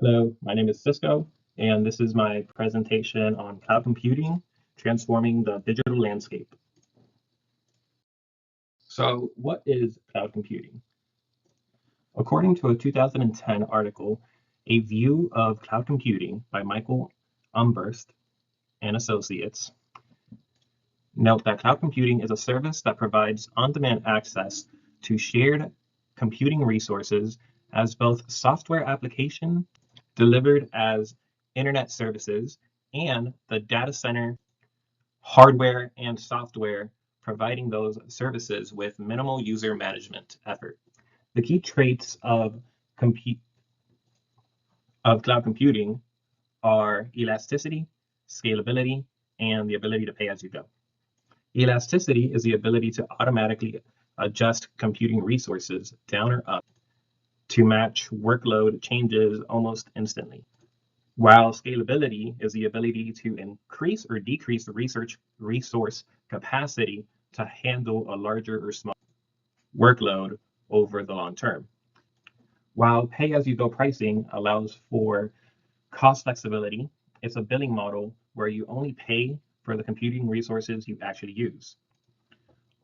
Hello, my name is Cisco, and this is my presentation on cloud computing, transforming the digital landscape. So, what is cloud computing? According to a 2010 article, A View of Cloud Computing by Michael Umberst and Associates, note that cloud computing is a service that provides on-demand access to shared computing resources as both software application delivered as internet services and the data center hardware and software providing those services with minimal user management effort. The key traits of, compute, of cloud computing are elasticity, scalability, and the ability to pay as you go. Elasticity is the ability to automatically adjust computing resources down or up to match workload changes almost instantly. While scalability is the ability to increase or decrease the resource capacity to handle a larger or smaller workload over the long term. While pay-as-you-go pricing allows for cost flexibility, it's a billing model where you only pay for the computing resources you actually use.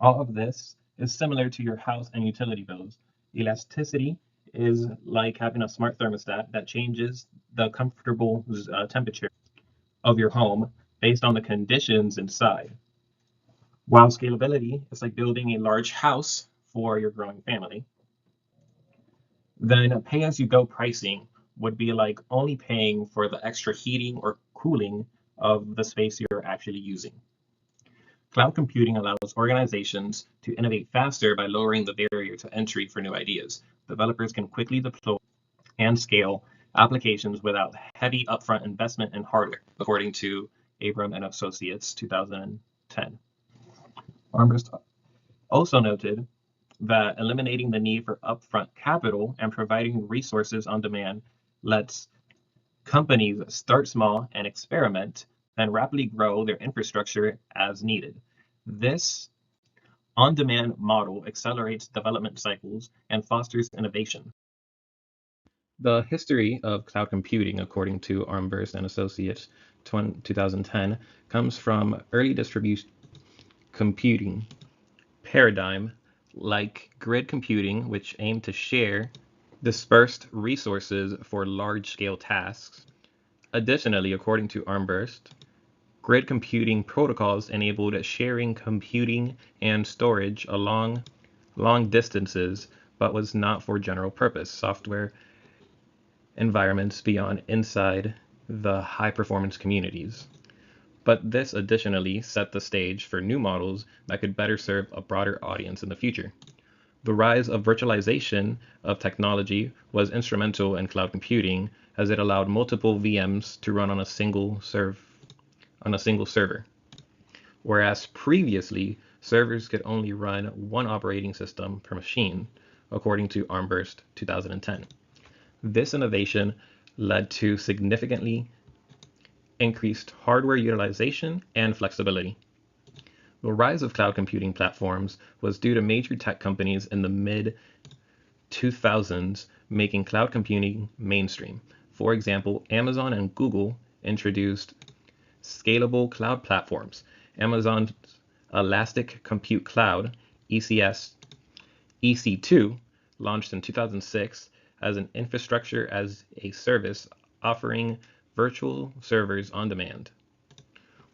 All of this is similar to your house and utility bills. Elasticity is like having a smart thermostat that changes the comfortable temperature of your home based on the conditions inside. While scalability is like building a large house for your growing family, then pay as you go pricing would be like only paying for the extra heating or cooling of the space you're actually using. Cloud computing allows organizations to innovate faster by lowering the barrier to entry for new ideas. Developers can quickly deploy and scale applications without heavy upfront investment in hardware, according to Abram and Associates 2010. Armbrust also noted that eliminating the need for upfront capital and providing resources on demand lets companies start small and experiment, then rapidly grow their infrastructure as needed. This on-demand model accelerates development cycles and fosters innovation. The history of cloud computing, according to Armbrust and Associates 2010, comes from early distributed computing paradigm like grid computing, which aimed to share dispersed resources for large-scale tasks. Additionally, according to Armbrust, grid computing protocols enabled sharing computing and storage along long distances, but was not for general purpose software environments beyond inside the high performance communities. But this additionally set the stage for new models that could better serve a broader audience in the future. The rise of virtualization of technology was instrumental in cloud computing as it allowed multiple VMs to run on a single server, whereas previously servers could only run one operating system per machine, according to Armbrust 2010. This innovation led to significantly increased hardware utilization and flexibility. The rise of cloud computing platforms was due to major tech companies in the mid 2000s making cloud computing mainstream. For example, Amazon and Google introduced scalable cloud platforms. Amazon's Elastic Compute Cloud, ECS, EC2, launched in 2006 as an infrastructure as a service offering virtual servers on demand,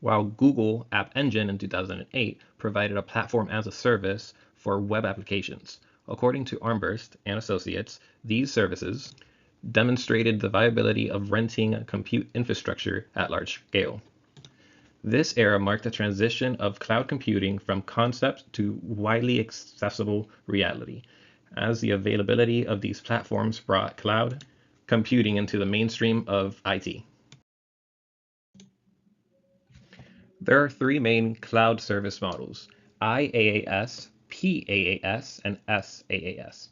while Google App Engine in 2008 provided a platform as a service for web applications. According to Armbrust and Associates, these services demonstrated the viability of renting compute infrastructure at large scale. This era marked a transition of cloud computing from concept to widely accessible reality, as the availability of these platforms brought cloud computing into the mainstream of IT. There are three main cloud service models: IaaS, PaaS, and SaaS.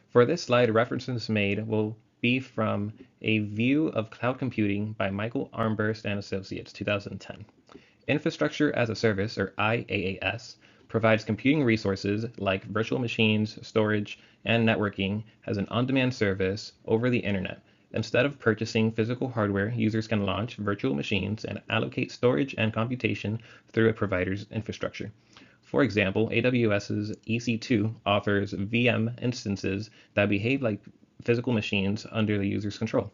For this slide, references made will be from A View of Cloud Computing by Michael Armbrust and Associates, 2010. Infrastructure as a Service, or IaaS, provides computing resources like virtual machines, storage, and networking as an on-demand service over the internet. Instead of purchasing physical hardware, users can launch virtual machines and allocate storage and computation through a provider's infrastructure. For example, AWS's EC2 offers VM instances that behave like physical machines under the user's control.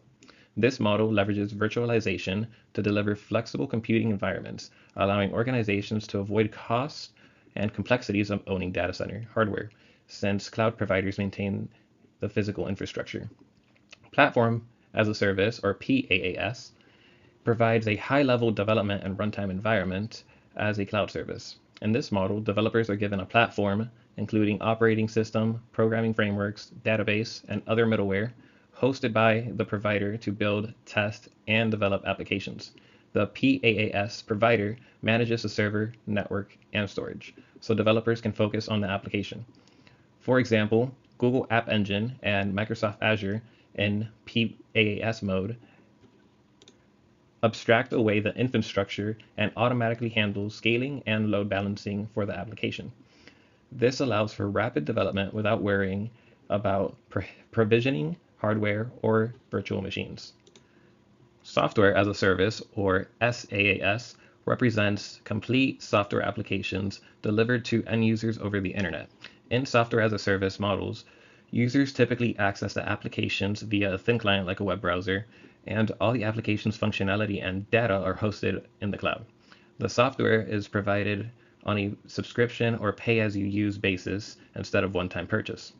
This model leverages virtualization to deliver flexible computing environments, allowing organizations to avoid costs and complexities of owning data center hardware, since cloud providers maintain the physical infrastructure. Platform as a Service, or PaaS, provides a high-level development and runtime environment as a cloud service. In this model, developers are given a platform, including operating system, programming frameworks, database, and other middleware, hosted by the provider to build, test, and develop applications. The PaaS provider manages the server, network, and storage, so developers can focus on the application. For example, Google App Engine and Microsoft Azure in PaaS mode abstract away the infrastructure and automatically handle scaling and load balancing for the application. This allows for rapid development without worrying about provisioning hardware or virtual machines. Software as a Service, or SaaS, represents complete software applications delivered to end users over the internet. In software as a service models, users typically access the applications via a thin client like a web browser, and all the application's functionality and data are hosted in the cloud. The software is provided on a subscription or pay-as-you-use basis instead of one-time purchase,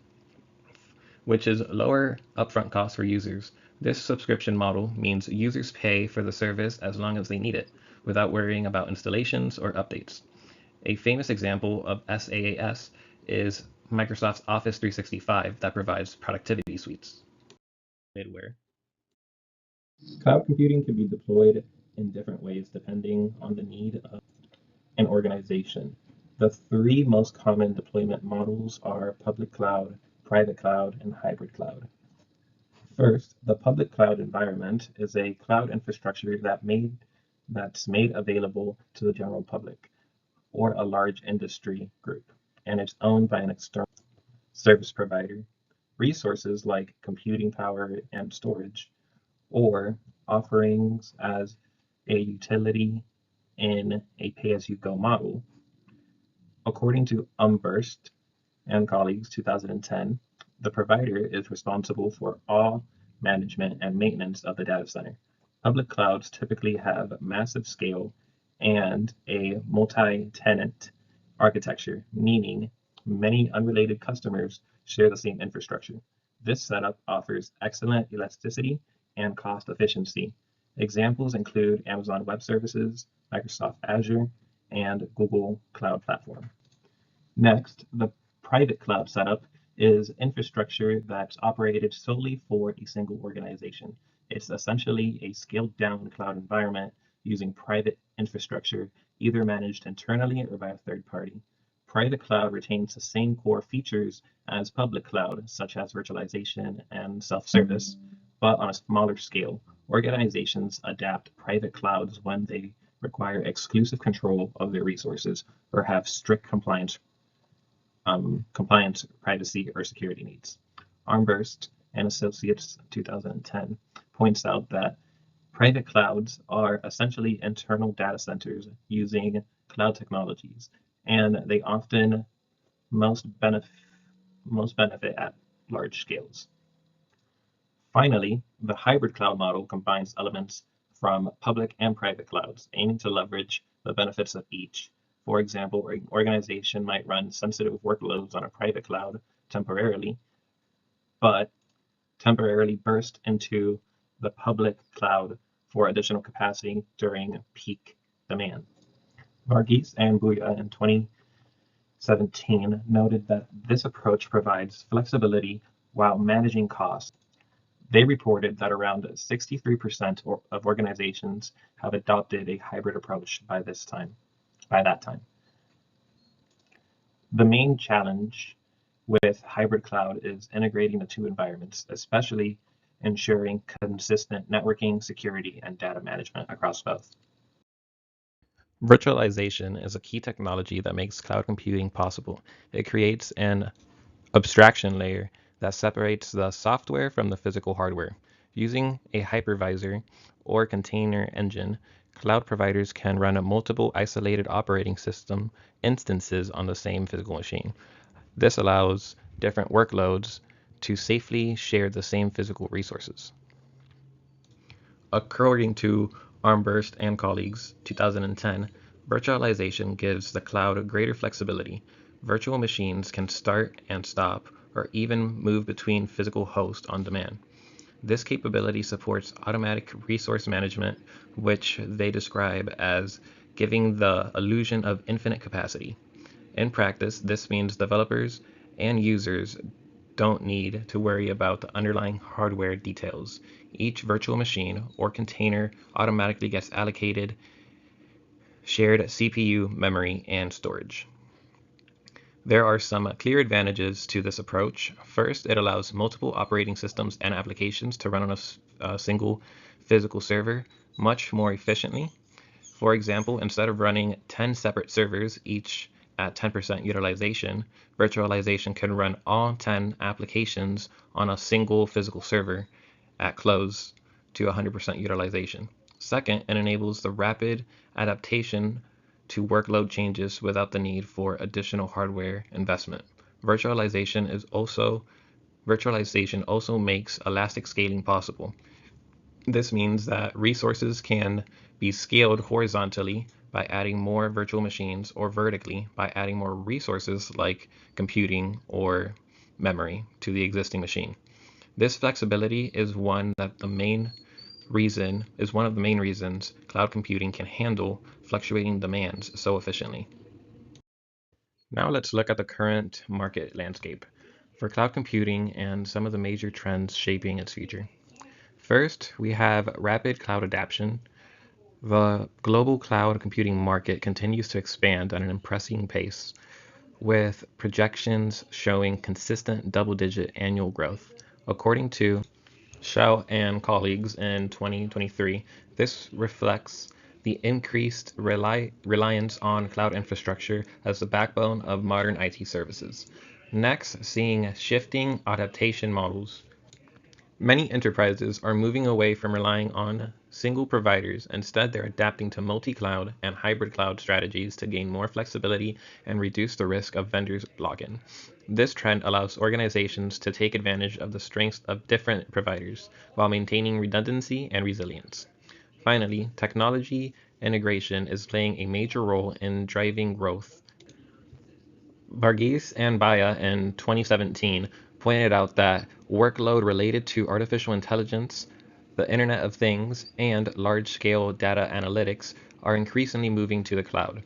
which is lower upfront costs for users. This subscription model means users pay for the service as long as they need it, without worrying about installations or updates. A famous example of SaaS is Microsoft's Office 365 that provides productivity suites. Midware. Cloud computing can be deployed in different ways depending on the need of an organization. The three most common deployment models are public cloud, private cloud, and hybrid cloud. First, the public cloud environment is a cloud infrastructure that's made available to the general public or a large industry group, and it's owned by an external service provider. Resources like computing power and storage, or offerings as a utility in a pay-as-you-go model. According to Umberst and colleagues 2010, the provider is responsible for all management and maintenance of the data center. Public clouds typically have massive scale and a multi-tenant architecture, meaning many unrelated customers share the same infrastructure. This setup offers excellent elasticity and cost efficiency. Examples include Amazon Web Services, Microsoft Azure, and Google Cloud Platform. Next, the private cloud setup is infrastructure that's operated solely for a single organization. It's essentially a scaled down cloud environment using private infrastructure, either managed internally or by a third party. Private cloud retains the same core features as public cloud, such as virtualization and self-service, but on a smaller scale. Organizations adapt private clouds when they require exclusive control of their resources or have strict compliance, privacy, or security needs. Armburst and Associates 2010 points out that private clouds are essentially internal data centers using cloud technologies, and they often most benefit at large scales. Finally, the hybrid cloud model combines elements from public and private clouds, aiming to leverage the benefits of each. For example, an organization might run sensitive workloads on a private cloud temporarily, but temporarily burst into the public cloud for additional capacity during peak demand. Varghese and Bhuiyan in 2017 noted that this approach provides flexibility while managing costs. They reported that around 63% of organizations have adopted a hybrid approach by that time. The main challenge with hybrid cloud is integrating the two environments, especially ensuring consistent networking, security, and data management across both. Virtualization is a key technology that makes cloud computing possible. It creates an abstraction layer that separates the software from the physical hardware. Using a hypervisor or container engine, cloud providers can run multiple isolated operating system instances on the same physical machine. This allows different workloads to safely share the same physical resources. According to Armburst and colleagues, 2010, virtualization gives the cloud greater flexibility. Virtual machines can start and stop, or even move between physical hosts on demand. This capability supports automatic resource management, which they describe as giving the illusion of infinite capacity. In practice, this means developers and users don't need to worry about the underlying hardware details. Each virtual machine or container automatically gets allocated shared CPU, memory, and storage. There are some clear advantages to this approach. First, it allows multiple operating systems and applications to run on a single physical server much more efficiently. For example, instead of running 10 separate servers, each at 10% utilization, virtualization can run all 10 applications on a single physical server at close to 100% utilization. Second, it enables the rapid adaptation to workload changes without the need for additional hardware investment. Virtualization also makes elastic scaling possible. This means that resources can be scaled horizontally by adding more virtual machines, or vertically by adding more resources like computing or memory to the existing machine. This flexibility is one of the main reasons cloud computing can handle fluctuating demands so efficiently. Now let's look at the current market landscape for cloud computing and some of the major trends shaping its future. First, we have rapid cloud adoption. The global cloud computing market continues to expand at an impressive pace, with projections showing consistent double-digit annual growth. According to Shao and colleagues in 2023, this reflects the increased reliance on cloud infrastructure as the backbone of modern IT services. Next, seeing shifting adaptation models. Many enterprises are moving away from relying on single providers. Instead, they're adapting to multi-cloud and hybrid cloud strategies to gain more flexibility and reduce the risk of vendors lock-in. This trend allows organizations to take advantage of the strengths of different providers while maintaining redundancy and resilience. Finally, technology integration is playing a major role in driving growth. Varghese and Baya in 2017 pointed out that workload related to artificial intelligence, the Internet of Things, and large-scale data analytics are increasingly moving to the cloud.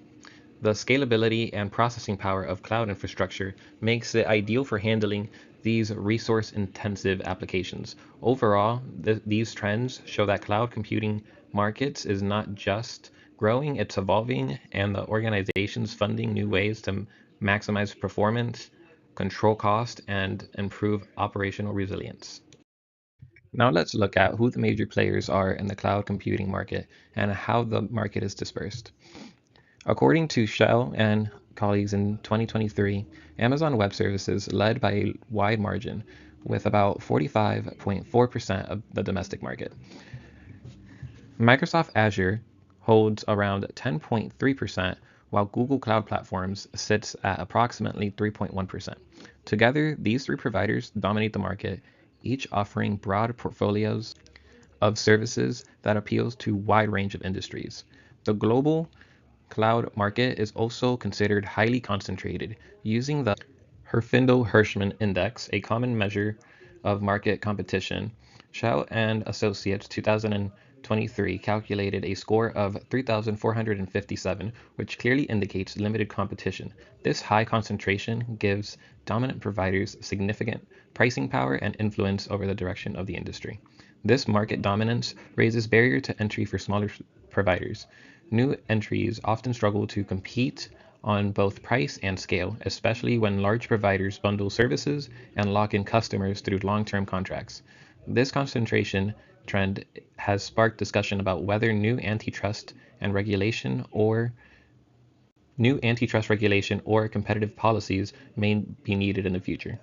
The scalability and processing power of cloud infrastructure makes it ideal for handling these resource-intensive applications. Overall, these trends show that cloud computing markets is not just growing, it's evolving, and the organizations funding new ways to maximize performance, control cost, and improve operational resilience. Now let's look at who the major players are in the cloud computing market and how the market is dispersed. According to Shell and colleagues in 2023, Amazon Web Services led by a wide margin with about 45.4% of the domestic market. Microsoft Azure holds around 10.3%, while Google Cloud Platforms sits at approximately 3.1%. Together, these three providers dominate the market, each offering broad portfolios of services that appeals to a wide range of industries. The global cloud market is also considered highly concentrated, using the Herfindahl-Hirschman Index, a common measure of market competition. Shao and Associates 2023 calculated a score of 3,457, which clearly indicates limited competition. This high concentration gives dominant providers significant pricing power and influence over the direction of the industry. This market dominance raises barrier to entry for smaller providers. New entries often struggle to compete on both price and scale, especially when large providers bundle services and lock in customers through long-term contracts. This concentration trend has sparked discussion about whether new antitrust regulation or competitive policies may be needed in the future.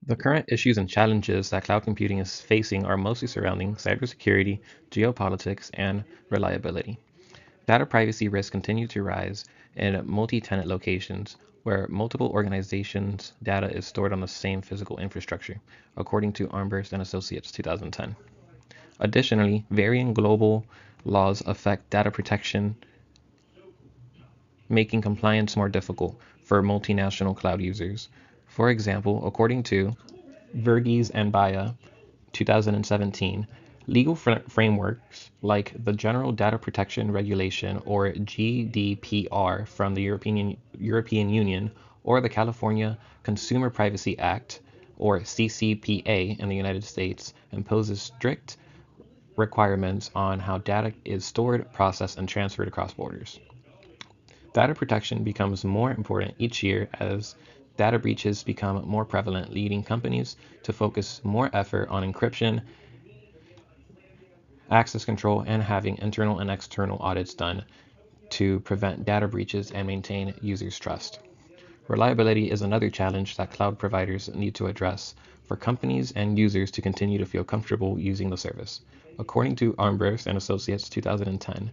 The current issues and challenges that cloud computing is facing are mostly surrounding cybersecurity, geopolitics, and reliability. Data privacy risks continue to rise in multi-tenant locations where multiple organizations' data is stored on the same physical infrastructure, according to Armburst and Associates 2010. Additionally, varying global laws affect data protection, making compliance more difficult for multinational cloud users. For example, according to Verghese and Baya, 2017, legal frameworks like the General Data Protection Regulation or GDPR from the European Union or the California Consumer Privacy Act or CCPA in the United States imposes strict requirements on how data is stored, processed, and transferred across borders. Data protection becomes more important each year as data breaches become more prevalent, leading companies to focus more effort on encryption, access control, and having internal and external audits done to prevent data breaches and maintain users' trust. Reliability is another challenge that cloud providers need to address for companies and users to continue to feel comfortable using the service. According to Armburst and Associates 2010,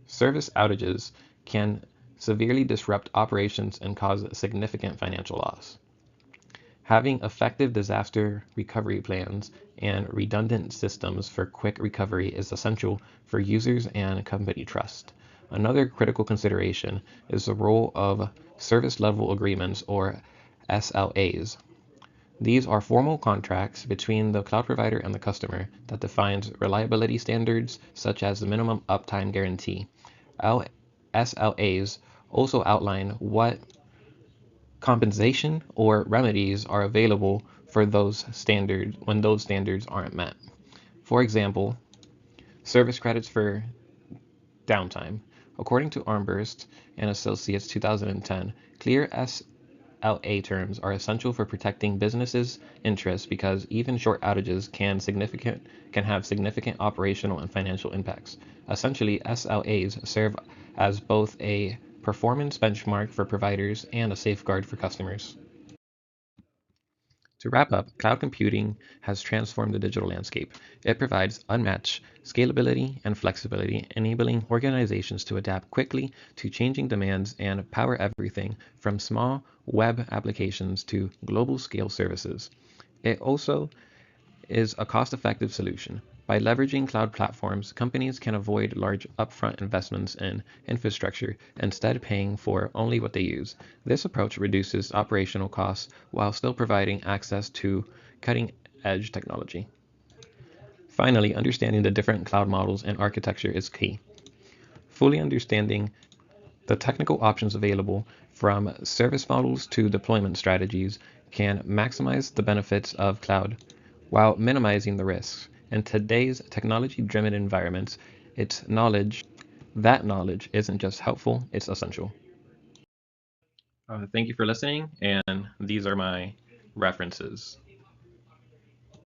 service outages can severely disrupt operations and cause significant financial loss. Having effective disaster recovery plans and redundant systems for quick recovery is essential for users and company trust. Another critical consideration is the role of service level agreements or SLAs. These are formal contracts between the cloud provider and the customer that defines reliability standards such as the minimum uptime guarantee. SLAs also outline what compensation or remedies are available for those standards when those standards aren't met. For example, service credits for downtime. According to Armburst and Associates 2010, clear SLA terms are essential for protecting businesses' interests because even short outages can have significant operational and financial impacts. Essentially, SLAs serve as both a performance benchmark for providers and a safeguard for customers. To wrap up, cloud computing has transformed the digital landscape. It provides unmatched scalability and flexibility, enabling organizations to adapt quickly to changing demands and power everything from small web applications to global scale services. It also is a cost-effective solution. By leveraging cloud platforms, companies can avoid large upfront investments in infrastructure, instead paying for only what they use. This approach reduces operational costs while still providing access to cutting-edge technology. Finally, understanding the different cloud models and architecture is key. Fully understanding the technical options available, from service models to deployment strategies, can maximize the benefits of cloud while minimizing the risks. In today's technology-driven environments, that knowledge isn't just helpful, it's essential. Thank you for listening, and these are my references.